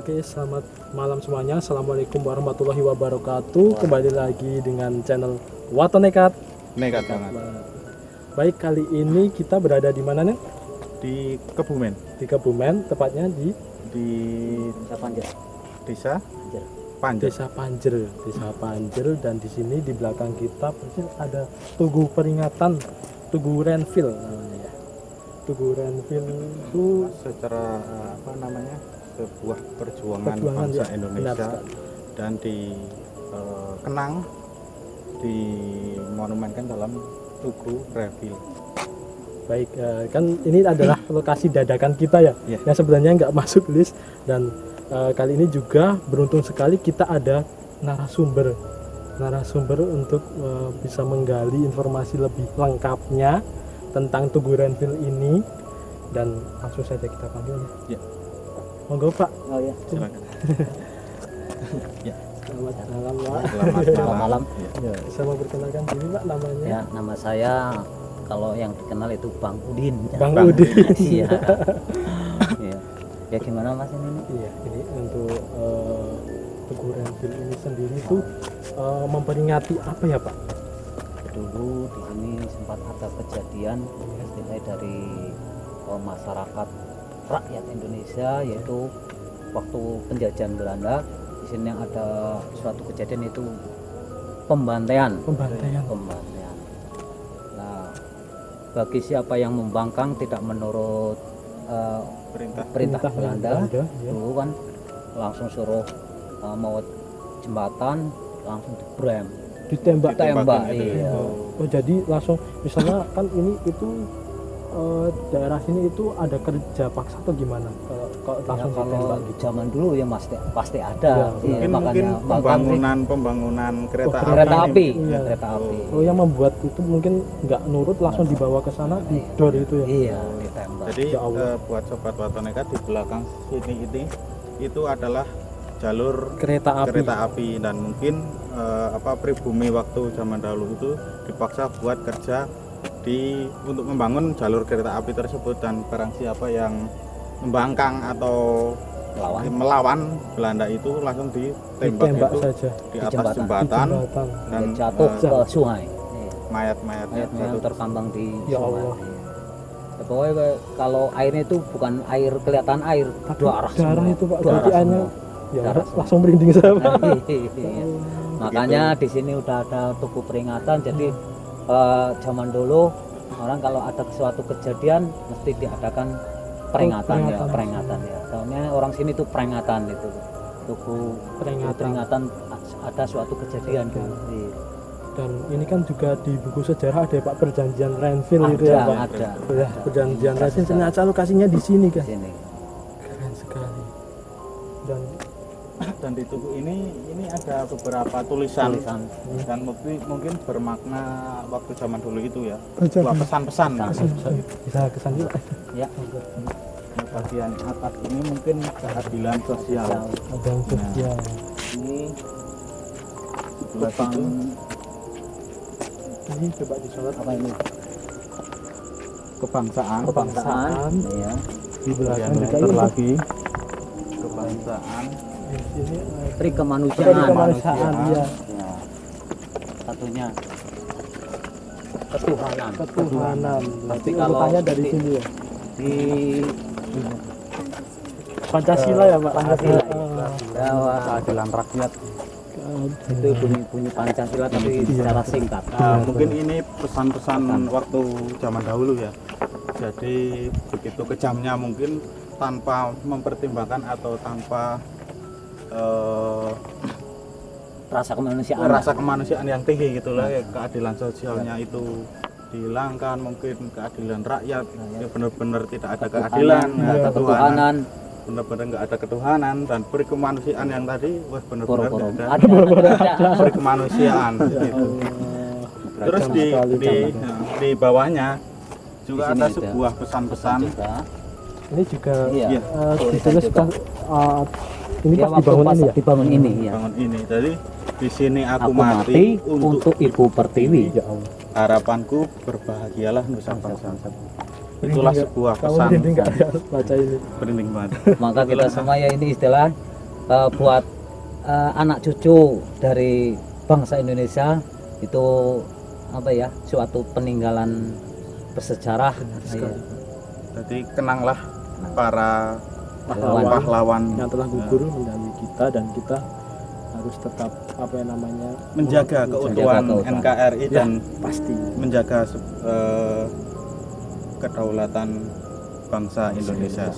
Oke, selamat malam semuanya. Assalamualaikum warahmatullahi wabarakatuh. Kembali lagi dengan channel Waton Nekat. Nekat banget. Baik, kali ini kita berada di mana nih? Di Kebumen. Di Kebumen, tepatnya di Desa Panjer. Desa Panjer. Desa Panjer. Desa Panjer, dan di sini di belakang kita persis ada tugu peringatan Tugu Renville namanya ya. Tugu Renville itu Secara apa namanya, sebuah perjuangan bangsa ya, Indonesia dan dikenang, dimonumenkan dalam Tugu Renville. baik, kan ini adalah lokasi dadakan kita ya, Yeah. yang sebenarnya nggak masuk list, dan kali ini juga beruntung sekali kita ada narasumber untuk bisa menggali informasi lebih lengkapnya tentang Tugu Renville ini, dan langsung saja kita panggilnya. Ya. Monggo Pak. Oh ya, Silakan. Ya. Selamat malam Pak. Selamat malam. Ya, bisa memperkenalkan diri Pak, namanya? ya nama saya kalau yang dikenal itu Bang Udin. Bang Udin. Iya. Iya. Ya gimana Mas ini? Iya, ini untuk Tugu Renville ini sendiri tuh memperingati apa ya Pak? Dulu di sini sempat ada kejadian mulai dari masyarakat rakyat Indonesia, yaitu waktu penjajahan Belanda. Di sini ada suatu kejadian, itu pembantaian. Nah, bagi siapa yang membangkang tidak menurut perintah Belanda, ya. dulu kan langsung suruh mau jembatan langsung dibrem, Ditembak. tembak. gitu ya. Iya. Oh, jadi langsung misalnya kan ini itu daerah sini itu ada kerja paksa atau gimana? Kalau Ya, langsung kalau ditembak gitu. zaman dulu ya pasti ada. Ya, Iya, Mungkin pembangunan kereta kereta api, Iya. kereta api. Oh, yang membuat itu mungkin nggak nurut langsung dibawa ke sana di dor itu ya. Iya, ditembak. Jadi Ya Allah. buat sobat Waton Nekat, di belakang sini ini itu adalah jalur Kereta api. dan mungkin pribumi waktu zaman dahulu itu dipaksa buat kerja untuk membangun jalur kereta api tersebut, dan barang siapa yang membangkang atau melawan Belanda itu langsung ditembak Ditembak itu saja. di atas jembatan. jembatan, dan Jatuh ke sungai. Iya. mayat-mayatnya Mayatnya jatuh. terkambang di Ya sungai. Allah. Iya. Ya, pokoknya kalau airnya itu bukan air kelihatan air, Tapi dua arah darah semua. itu Pak, Dua berarti arah hanya semua. ya Darah semua. langsung merinding saya Pak. Iya. Makanya di sini udah ada tugu peringatan. Jadi zaman dulu orang kalau ada suatu kejadian mesti diadakan peringatan ya. Soalnya orang sini tuh peringatan itu. Tugu peringatan ada suatu kejadian dulu. Iya. Dan ini kan juga di buku sejarah ada Pak, perjanjian Renville itu ya Pak. Ada. Ya, perjanjian Renville ternyata lokasinya di sini Di kan. sini. Keren sekali. Dan di tugu ini ada beberapa tulisan. Dan mungkin bermakna waktu zaman dulu itu ya, sebuah pesan-pesan. bisa kesan juga. Ya. Bagian atas ini mungkin keadilan sosial. Ada yang sosial. Ini Sebelah Jepang. situ Ini coba disorot Apa ini? kebangsaan. Ya. di belakang juga Meter ini lagi kebangsaan. di sini Tri ada kemanusiaan. kemanusiaan ya. Ya. Satunya ketuhanan. Ketuhanan. Berarti Kalau urutannya dari di- sini ya. Di Pancasila ya Pak. Pancasila. Ah, Jawa. Keadilan rakyat. Itu bunyi Pancasila tapi secara singkat. Mungkin ini pesan-pesan waktu zaman dahulu ya. Jadi begitu kejamnya mungkin tanpa mempertimbangkan atau tanpa Rasa kemanusiaan. yang tinggi gitu lah ya, keadilan sosialnya itu dihilangkan, mungkin keadilan rakyat ya benar-benar tidak ada keadilan, Nggak ada ketuhanan. benar-benar nggak ada ketuhanan, dan peri kemanusiaan yang tadi wah benar-benar Boro-boro. nggak Ada. ada peri kemanusiaan gitu. Terus di bawahnya juga Di sini ada ada sebuah pesan-pesan. Juga. ini juga Iya. ditulis juga. Ini Ya, pas waktu dibangun pas ini ya. dibangun ini ya. Bangun ini. Jadi di sini aku Aku mati untuk Ibu Pertiwi. Ya Allah. harapanku berbahagialah Nusa Bangsa. Itulah Merinding sebuah nggak? Kamu pesan. merinding nggak ya baca ini? Merinding banget. Maka kita semua ya ini istilah buat anak cucu dari bangsa Indonesia itu apa ya, suatu peninggalan bersejarah. Iya. Jadi kenanglah para Pahlawan. pahlawan yang telah gugur mendahului kita, dan kita harus tetap apa yang namanya menjaga keutuhan keutuhan. NKRI Ya, dan pasti menjaga kedaulatan bangsa Indonesia.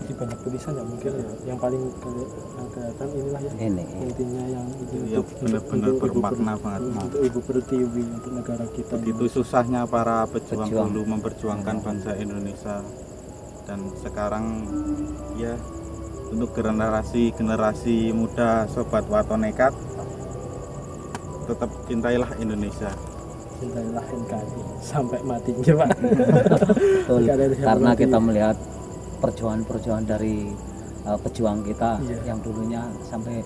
Ini banyak tulisan ya mungkin ya. Yang paling yang kelihatan inilah ya Ini intinya yang ini Yang benar-benar Ibu bermakna Per- banget. untuk Ibu Pertiwi, untuk negara kita. Begitu susahnya para pejuang Pejuang. dulu memperjuangkan bangsa Indonesia, dan sekarang ya untuk generasi muda sobat Wato Nekat, tetap cintailah Indonesia. Cintailah NKRI sampai matinya Pak. betul, NKRI sampai karena mati. kita melihat perjuangan dari pejuang kita Iya. yang dulunya sampai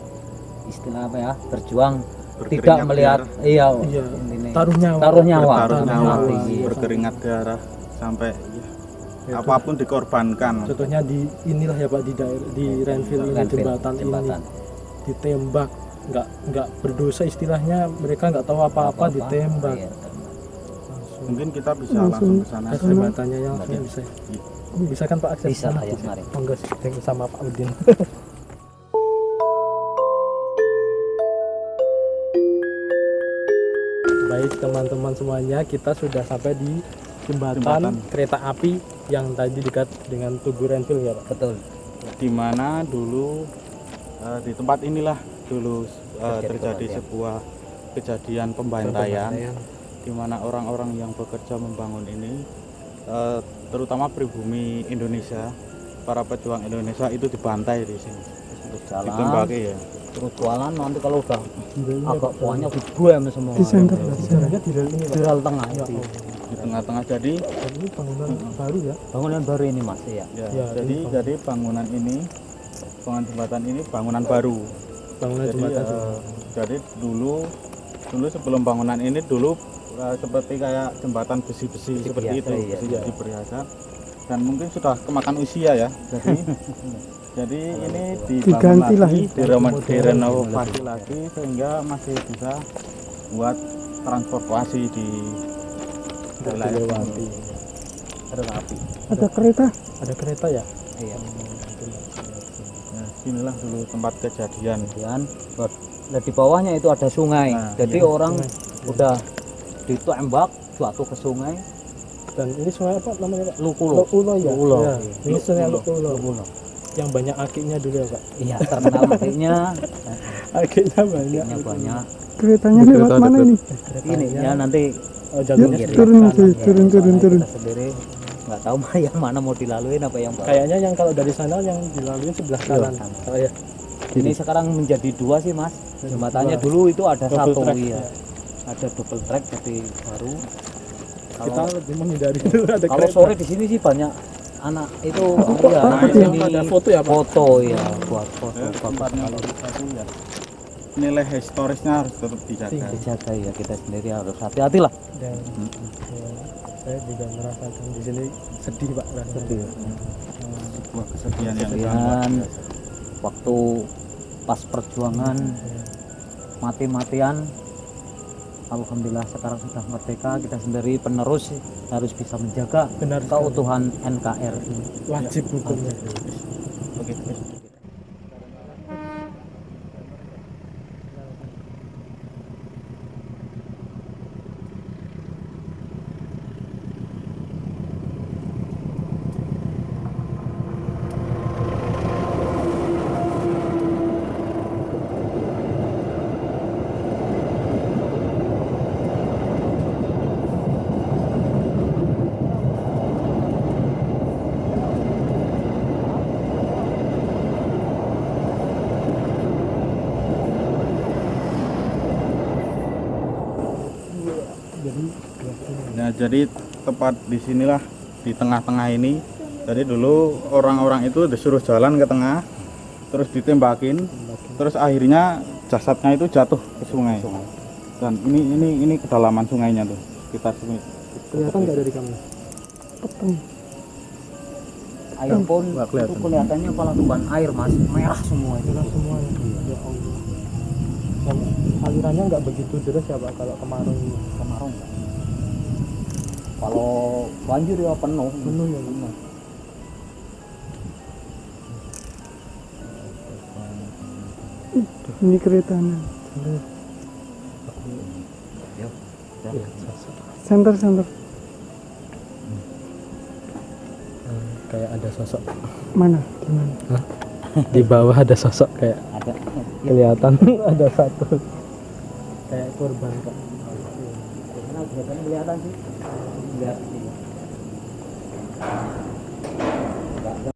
istilah apa ya, berjuang tidak Berkeringat melihat darah, iya, Iya. ini Taruh nyawa. taruh nyawa, bertaruh taruh nyawa, nyawa. Iya. berkeringat darah sampai Ya, apapun dikorbankan. contohnya di inilah ya Pak, di daerah di Renville ini, Renville, jembatan jembatan. ini ditembak, nggak berdosa istilahnya, mereka nggak tahu apa-apa ditembak. Iya. Langsung. Mungkin kita bisa langsung ke sana. Ke jembatannya yang langsung Iya. bisa. Bisa kan Pak akses Bisa sana? lah ya, mari. Monggo sing sama Pak Udin. Baik teman-teman semuanya, kita sudah sampai di jembatan Jembatan. kereta api yang tadi dekat dengan Tugu Renville ya Pak. Betul. Di mana dulu di tempat inilah dulu terjadi kebakaran. sebuah kejadian pembantaian, di mana orang-orang yang bekerja membangun ini, terutama pribumi Indonesia, para pejuang Indonesia itu dibantai di sini, Jalan ditembaki ya. terus jualan, nanti kalau udah Direlnya agak tuanya dibuem semua. Direlnya di rel ini Pak. Di rel tengah Ya, itu. oh. Di tengah-tengah jadi Dan ini bangunan baru ya. Bangunan baru ini Mas ya. ya, Ya, jadi bangunan ini, bangunan jembatan ini bangunan baru. Bangunan Jadi, jembatan. jadi dulu sebelum bangunan ini dulu seperti kayak jembatan besi-besi seperti biasa, itu, iya, besi-besi berhiasan, dan mungkin sudah kemakan usia ya. Jadi ini dibangun Diganti lah lagi, ya. direnovasi lagi sehingga masih bisa buat transportasi di wilayah dilewati. Kereta api. Ada kereta. Ada kereta ya? Iya. Nah, inilah dulu tempat kejadian. Kemudian nah, di bawahnya itu ada sungai. Nah, Jadi iya, orang sungai. udah ditembak jatuh ke sungai. Dan ini sungai apa namanya Pak? Lukulo. Lukulo ya. Lukulo. Ya, ini sungai Lukulo. Lukulo. Yang banyak akinya dulu ya Pak. Iya, terkenal makanya Akinya banyak. banyak. Keretanya lewat mana ini? Ini ya nanti jalur Yuk, kiri. turun aja, kanan. turun, turun, turun. kita sendiri nggak tahu yang mana mau dilaluin apa yang bawah. Kayaknya yang kalau dari sana yang dilalui sebelah kanan. kanan. Oh ya. Ini sekarang menjadi dua sih Mas. Jembatannya Dua. dulu itu ada Double satu track, ya. ya. Ada double track jadi baru. Kita Kalau lebih menghindari itu ada kalau kereta. sore di sini sih banyak anak itu ya Nah, ini ada foto ya Pak. foto ya buat foto Ya, bagus tempatnya kalau satu ya. Nilai historisnya harus tetap dijaga. dijaga ya, kita sendiri harus hati-hati lah. Dan saya juga merasakan di sini sedih Pak rasanya. Sedih. Sebuah kesedihan yang Kesedihan. sangat luar biasa. Waktu pas perjuangan mati-matian, alhamdulillah sekarang sudah merdeka, kita sendiri penerus harus bisa menjaga Benar sekali. keutuhan NKRI. Wajib hukumnya. Oke. Nah, jadi tepat di sinilah di tengah-tengah ini. Jadi dulu orang-orang itu disuruh jalan ke tengah, terus ditembakin, terus akhirnya jasadnya itu jatuh ke sungai. Dan ini kedalaman sungainya tuh, sekitar Kelihatan nggak dari kamera? air pun Nggak itu kelihatan. kelihatannya malah bukan air mas, merah semua itu. Merah semua ya. Ya Allah. Dan alirannya nggak begitu deras ya Pak kalau kemarau ini. Kemarau enggak. Kalau banjir ya penuh. Penuh ya, Penuh. Ini keretanya. Ya, Iya, sosok. Center. Kayak ada sosok Mana? Di mana? di bawah, ada sosok kayak ada. kelihatan ada satu kayak korban Pak. Karena biasanya kelihatan sih. Lihat. Enggak.